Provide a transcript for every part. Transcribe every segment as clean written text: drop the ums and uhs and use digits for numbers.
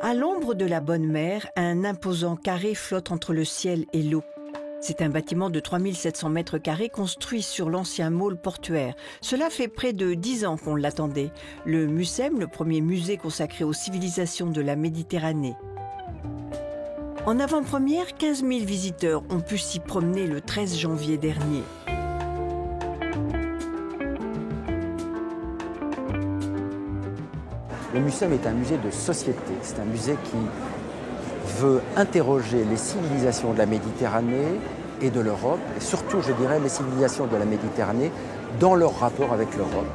À l'ombre de la Bonne Mer, un imposant carré flotte entre le ciel et l'eau. C'est un bâtiment de 3700 mètres carrés construit sur l'ancien môle portuaire. Cela fait près de 10 ans qu'on l'attendait. Le MUSEM, le premier musée consacré aux civilisations de la Méditerranée. En avant-première, 15 000 visiteurs ont pu s'y promener le 13 janvier dernier. Le MUSEM est un musée de société. C'est un musée qui veut interroger les civilisations de la Méditerranée et de l'Europe, et surtout, je dirais, les civilisations de la Méditerranée dans leur rapport avec l'Europe.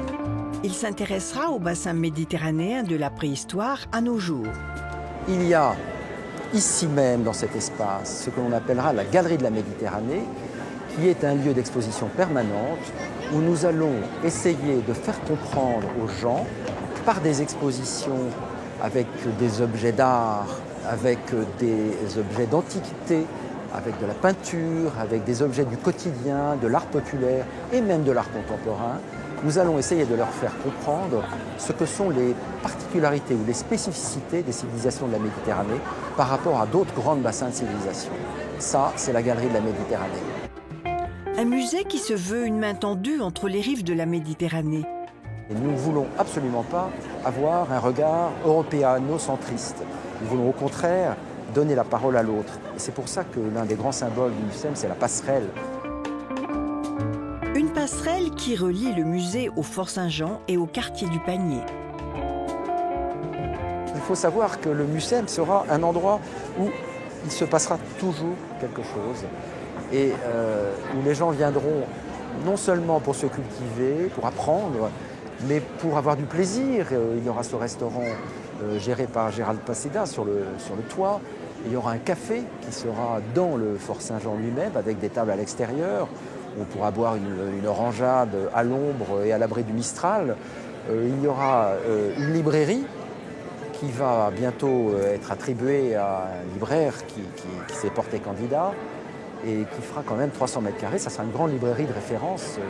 Il s'intéressera au bassin méditerranéen de la préhistoire à nos jours. Il y a ici même, dans cet espace, ce que l'on appellera la Galerie de la Méditerranée, qui est un lieu d'exposition permanente où nous allons essayer de faire comprendre aux gens, par des expositions avec des objets d'art, avec des objets d'antiquité, avec de la peinture, avec des objets du quotidien, de l'art populaire et même de l'art contemporain, nous allons essayer de leur faire comprendre ce que sont les particularités ou les spécificités des civilisations de la Méditerranée par rapport à d'autres grands bassins de civilisation. Ça, c'est la Galerie de la Méditerranée. Un musée qui se veut une main tendue entre les rives de la Méditerranée. Et nous ne voulons absolument pas avoir un regard européano-centriste. Nous voulons au contraire donner la parole à l'autre. Et c'est pour ça que l'un des grands symboles du MUSEM, c'est la passerelle. Une passerelle qui relie le musée au Fort Saint-Jean et au quartier du Panier. Il faut savoir que le MUSEM sera un endroit où il se passera toujours quelque chose et où les gens viendront non seulement pour se cultiver, pour apprendre, mais pour avoir du plaisir. Il y aura ce restaurant géré par Gérald Paseda sur le toit. Il y aura un café qui sera dans le Fort Saint-Jean lui-même avec des tables à l'extérieur. On pourra boire une orangeade à l'ombre et à l'abri du Mistral. Il y aura une librairie qui va bientôt être attribuée à un libraire qui s'est porté candidat et qui fera quand même 300 mètres carrés. Ça sera une grande librairie de référence,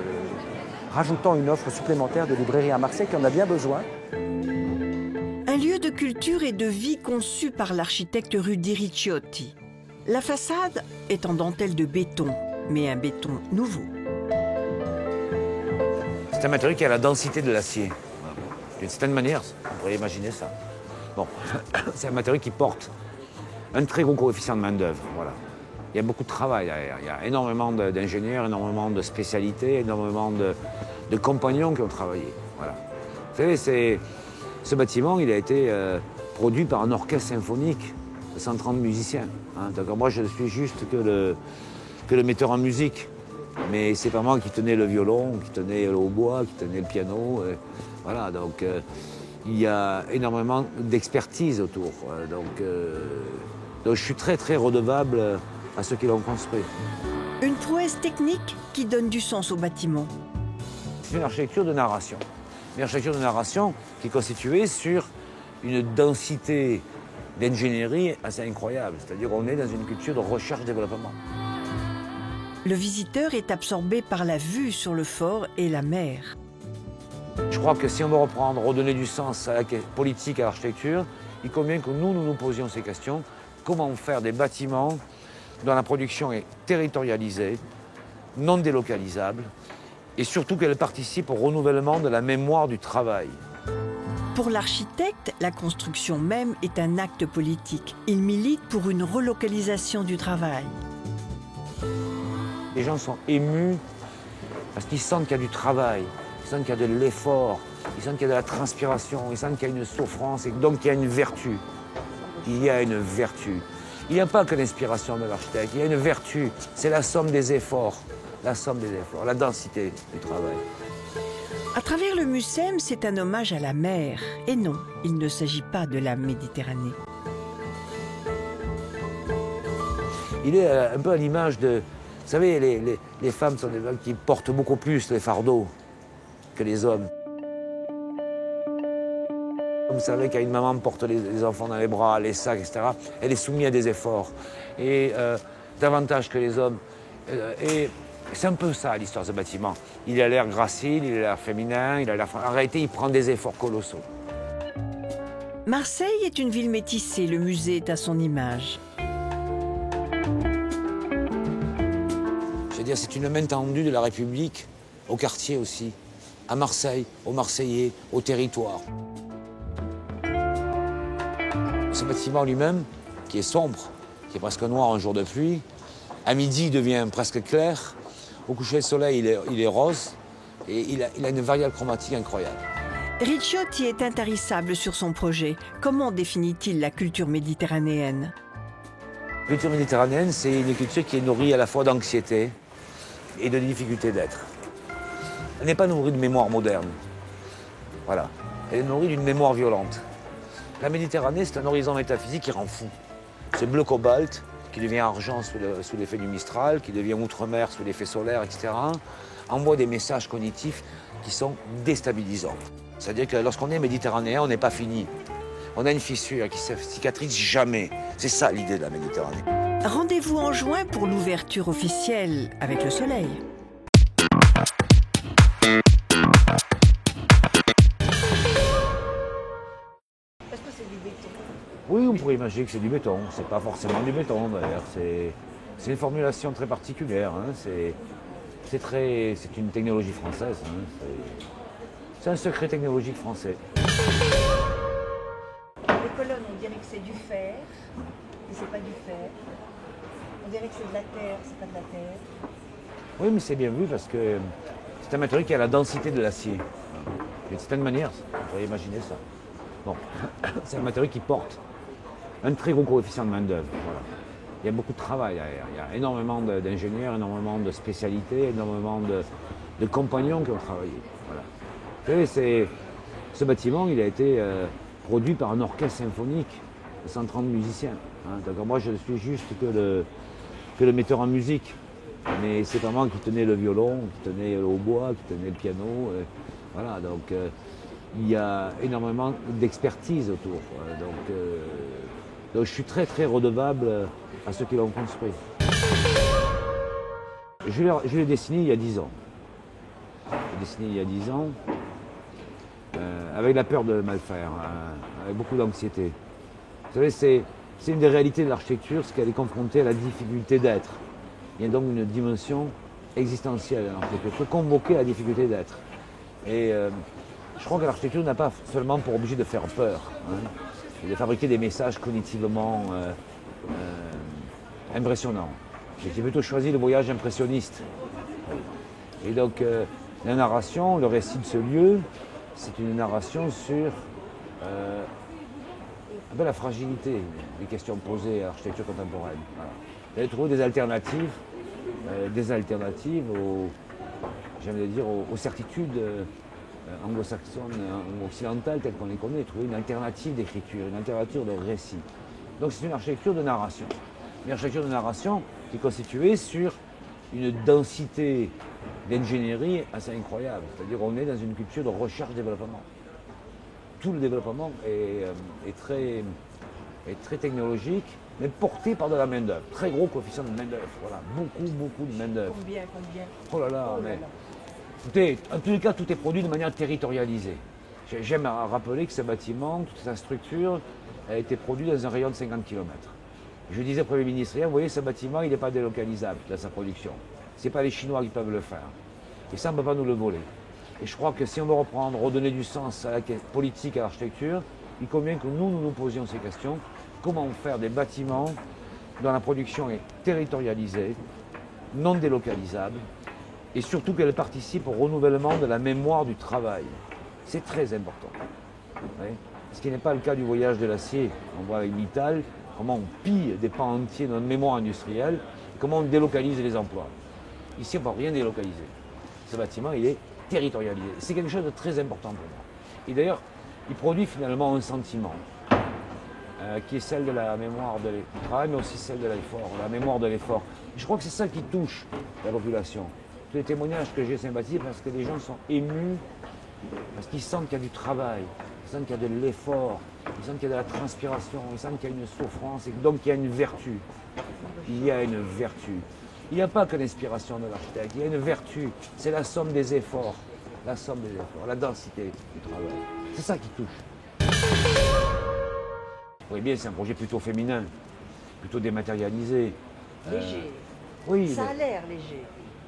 rajoutant une offre supplémentaire de librairie à Marseille qui en a bien besoin. Un lieu de culture et de vie conçu par l'architecte Rudy Ricciotti. La façade est en dentelle de béton, mais un béton nouveau. C'est un matériau qui a la densité de l'acier. D'une certaine manière, on pourrait imaginer ça. Bon, c'est un matériau qui porte un très gros coefficient de main-d'œuvre. Voilà. Il y a beaucoup de travail derrière. Il y a énormément d'ingénieurs, énormément de spécialités, énormément de compagnons qui ont travaillé. Voilà. Vous savez, ce bâtiment, il a été produit par un orchestre symphonique de 130 musiciens. Hein. Donc moi, je suis juste que le metteur en musique. Mais c'est pas moi qui tenais le violon, qui tenais le hautbois, qui tenais le piano. Voilà, donc il y a énormément d'expertise autour. Donc je suis très, très redevable à ceux qui l'ont construit. Une prouesse technique qui donne du sens au bâtiment. C'est une architecture de narration. Une architecture de narration qui est constituée sur une densité d'ingénierie assez incroyable. C'est-à-dire qu'on est dans une culture de recherche-développement. Le visiteur est absorbé par la vue sur le fort et la mer. Je crois que si on veut reprendre, redonner du sens à la politique, à l'architecture, il convient que nous posions ces questions. Comment faire des bâtiments dont la production est territorialisée, non délocalisable, et surtout qu'elle participe au renouvellement de la mémoire du travail. Pour l'architecte, la construction même est un acte politique. Il milite pour une relocalisation du travail. Les gens sont émus parce qu'ils sentent qu'il y a du travail, ils sentent qu'il y a de l'effort, ils sentent qu'il y a de la transpiration, ils sentent qu'il y a une souffrance et donc qu'il y a une vertu. Il y a une vertu. Il n'y a pas que l'inspiration de l'architecte, il y a une vertu. C'est la somme des efforts, la densité du travail. À travers le MUSEM, c'est un hommage à la mer. Et non, il ne s'agit pas de la Méditerranée. Il est un peu à l'image de... Vous savez, les femmes sont des femmes qui portent beaucoup plus les fardeaux que les hommes. Vous savez, quand une maman porte les enfants dans les bras, les sacs, etc., elle est soumise à des efforts. Et davantage que les hommes. Et c'est un peu ça, l'histoire de ce bâtiment. Il a l'air gracile, il a l'air féminin, il a l'air... En réalité, il prend des efforts colossaux. Marseille est une ville métissée, le musée est à son image. Je veux dire, c'est une main tendue de la République au quartier aussi, à Marseille, aux Marseillais, au territoire. Ce bâtiment lui-même, qui est sombre, qui est presque noir un jour de pluie, à midi il devient presque clair, au coucher du soleil il est rose, et il a une variable chromatique incroyable. Ricciotti est intarissable sur son projet. Comment définit-il la culture méditerranéenne? La culture méditerranéenne, c'est une culture qui est nourrie à la fois d'anxiété et de difficulté d'être. Elle n'est pas nourrie de mémoire moderne. Voilà. Elle est nourrie d'une mémoire violente. La Méditerranée, c'est un horizon métaphysique qui rend fou. Ce bleu cobalt, qui devient argent sous l'effet du Mistral, qui devient outre-mer sous l'effet solaire, etc., envoie des messages cognitifs qui sont déstabilisants. C'est-à-dire que lorsqu'on est méditerranéen, on n'est pas fini. On a une fissure qui ne cicatrise jamais. C'est ça l'idée de la Méditerranée. Rendez-vous en juin pour l'ouverture officielle avec le soleil. Est-ce que c'est du béton? Oui, on pourrait imaginer que c'est du béton. C'est pas forcément du béton d'ailleurs. C'est une formulation très particulière. Hein. C'est une technologie française. Hein. C'est un secret technologique français. Les colonnes, on dirait que c'est du fer, mais c'est pas du fer. On dirait que c'est de la terre, c'est pas de la terre. Oui, mais c'est bien vu parce que c'est un matériau qui a la densité de l'acier. D'une certaine manière, on pourrait imaginer ça. Bon, c'est un matériau qui porte un très gros coefficient de main-d'œuvre. Voilà. Il y a beaucoup de travail derrière. Il y a énormément d'ingénieurs, énormément de spécialités, énormément de compagnons qui ont travaillé. Voilà. Vous savez, ce bâtiment, il a été produit par un orchestre symphonique de 130 musiciens. Hein. Donc moi, je suis juste que le metteur en musique. Mais c'est pas moi qui tenais le violon, qui tenais le hautbois, qui tenais le piano. Voilà, donc il y a énormément d'expertise autour. Donc je suis très très redevable à ceux qui l'ont construit. Je l'ai dessiné il y a 10 ans. Avec la peur de mal faire, avec beaucoup d'anxiété. Vous savez, c'est une des réalités de l'architecture, c'est qu'elle est confrontée à la difficulté d'être. Il y a donc une dimension existentielle à l'architecture, faut convoquer la difficulté d'être. Et je crois que l'architecture n'a pas seulement pour objet de faire peur, hein, et de fabriquer des messages cognitivement impressionnants. J'ai plutôt choisi le voyage impressionniste. Et donc, la narration, le récit de ce lieu, c'est une narration sur la fragilité des questions posées à l'architecture contemporaine. Voilà. Vous allez trouver des alternatives aux certitudes anglo-saxonnes, occidentales telles qu'on les connaît, trouver une alternative d'écriture, une alternative de récit. Donc c'est une architecture de narration. Une architecture de narration qui est constituée sur une densité d'ingénierie assez incroyable. C'est-à-dire qu'on est dans une culture de recherche-développement. Tout le développement est très technologique, mais porté par de la main-d'œuvre. Très gros coefficient de main-d'œuvre. Voilà, beaucoup de main-d'œuvre. Combien? Oh là là, mais. Écoutez, en tous les cas, tout est produit de manière territorialisée. J'aime rappeler que ce bâtiment, toute sa structure, a été produit dans un rayon de 50 km. Je disais au Premier ministre, vous voyez, ce bâtiment, il n'est pas délocalisable dans sa production. Ce n'est pas les Chinois qui peuvent le faire. Et ça, on ne peut pas nous le voler. Et je crois que si on veut redonner du sens à la politique, à l'architecture, il convient que nous posions ces questions. Comment faire des bâtiments dont la production est territorialisée, non délocalisable, et surtout qu'elle participe au renouvellement de la mémoire du travail. C'est très important. Oui. Ce qui n'est pas le cas du voyage de l'acier. On voit avec Mittal comment on pille des pans entiers de notre mémoire industrielle, comment on délocalise les emplois. Ici, on ne va rien délocaliser. Ce bâtiment, il est territorialisé. C'est quelque chose de très important pour moi. Et d'ailleurs, il produit finalement un sentiment, qui est celle de la mémoire du travail, mais aussi celle de l'effort, la mémoire de l'effort. Je crois que c'est ça qui touche la population. Tous les témoignages que j'ai sympathisés, parce que les gens sont émus, parce qu'ils sentent qu'il y a du travail, ils sentent qu'il y a de l'effort, ils sentent qu'il y a de la transpiration, ils sentent qu'il y a une souffrance, et donc il y a une vertu. Il y a une vertu. Il n'y a pas que l'inspiration de l'architecte, il y a une vertu, c'est la somme des efforts, la densité du travail. C'est ça qui touche. voyez bien, c'est un projet plutôt féminin, plutôt dématérialisé. Léger. Oui, Ça a l'air léger.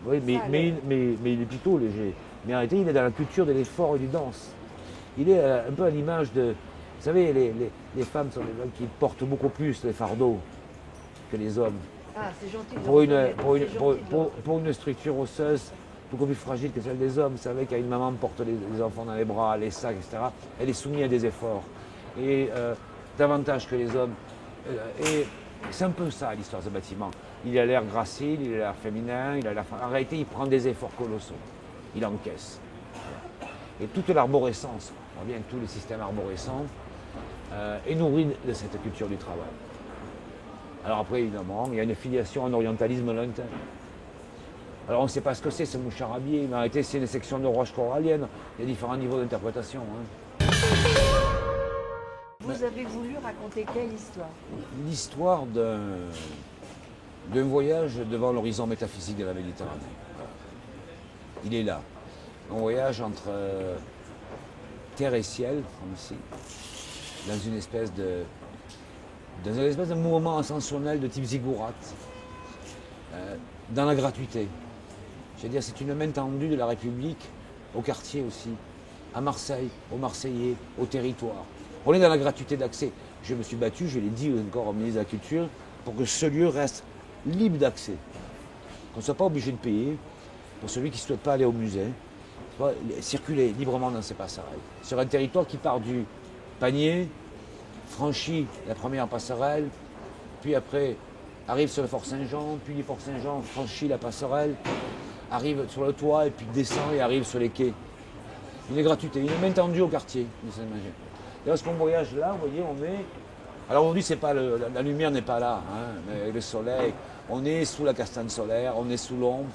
oui, Ça a l'air. mais il est plutôt léger. Mais en réalité, il est dans la culture de l'effort et du danse. Il est un peu à l'image de... Vous savez, les femmes sont des gens qui portent beaucoup plus les fardeaux que les hommes. Ah, c'est gentil. Pour une structure osseuse beaucoup plus fragile que celle des hommes, vous savez qu'une maman porte les enfants dans les bras, les sacs, etc., elle est soumise à des efforts. Et davantage que les hommes. Et c'est un peu ça l'histoire de ce bâtiment. Il a l'air gracile, il a l'air féminin, en réalité il prend des efforts colossaux. Il encaisse. Et toute l'arborescence, on voit bien que tout le système arborescent est nourri de cette culture du travail. Alors après, évidemment, il y a une filiation en orientalisme lointain. Alors on ne sait pas ce que c'est, ce moucharabier, mais en réalité c'est une section de roches coralliennes. Il y a différents niveaux d'interprétation. Vous avez voulu raconter quelle histoire? L'histoire d'un voyage devant l'horizon métaphysique de la Méditerranée. Il est là. Un voyage entre terre et ciel, comme ici, dans une espèce de mouvement ascensionnel de type ziggurat, dans la gratuité. Je veux dire, c'est une main tendue de la République au quartier aussi, à Marseille, aux Marseillais, au territoire. On est dans la gratuité d'accès. Je me suis battu, je l'ai dit encore au ministre de la Culture, pour que ce lieu reste libre d'accès. Qu'on ne soit pas obligé de payer pour celui qui ne souhaite pas aller au musée, circuler librement dans ces passerelles. Sur un territoire qui part du panier, franchit la première passerelle, puis après arrive sur le Fort Saint-Jean, puis du Fort Saint-Jean franchit la passerelle, arrive sur le toit et puis descend et arrive sur les quais. Une gratuité, une main tendue au quartier de Saint-Manger. Et lorsqu'on voyage là, vous voyez, on est... Alors aujourd'hui, c'est pas la lumière n'est pas là, mais le soleil, on est sous la castane solaire, on est sous l'ombre,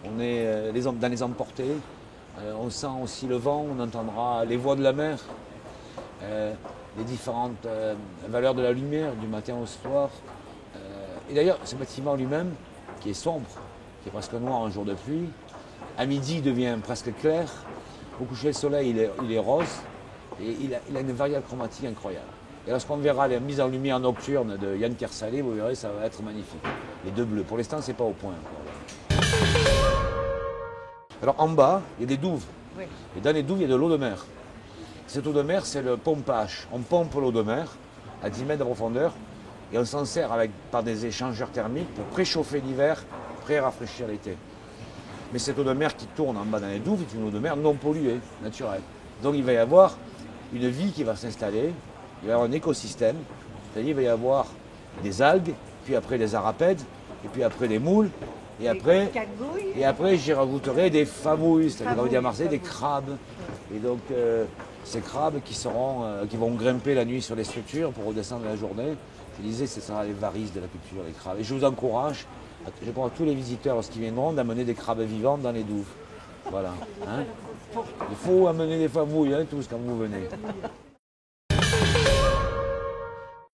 on est dans les emportés, on sent aussi le vent, on entendra les voix de la mer, les différentes valeurs de la lumière, du matin au soir. Et d'ailleurs, ce bâtiment lui-même, qui est sombre, qui est presque noir un jour de pluie, à midi il devient presque clair, au coucher du soleil il est rose, et il a une variable chromatique incroyable. Et lorsqu'on verra les mises en lumière nocturnes de Yann Kersalé, vous verrez, ça va être magnifique. Les deux bleus. Pour l'instant, c'est pas au point. Alors en bas, il y a des douves. Oui. Et dans les douves, il y a de l'eau de mer. Cette eau de mer, c'est le pompage. On pompe l'eau de mer à 10 mètres de profondeur et on s'en sert par des échangeurs thermiques pour préchauffer l'hiver, pré-rafraîchir l'été. Mais cette eau de mer qui tourne en bas dans les douves est une eau de mer non polluée, naturelle. Donc il va y avoir une vie qui va s'installer, il va y avoir un écosystème, c'est-à-dire il va y avoir des algues, puis après des arapèdes, et puis après des moules, et après j'y rajouterai des famouilles, c'est-à-dire on va dire à Marseille des crabes. Et donc ces crabes qui vont grimper la nuit sur les structures pour redescendre la journée. Je disais, ce sera les varices de la culture, les crabes. Et je vous encourage, je crois à tous les visiteurs lorsqu'ils viendront, d'amener des crabes vivants dans les douves. Voilà. Il faut amener des famouilles, tous, quand vous venez.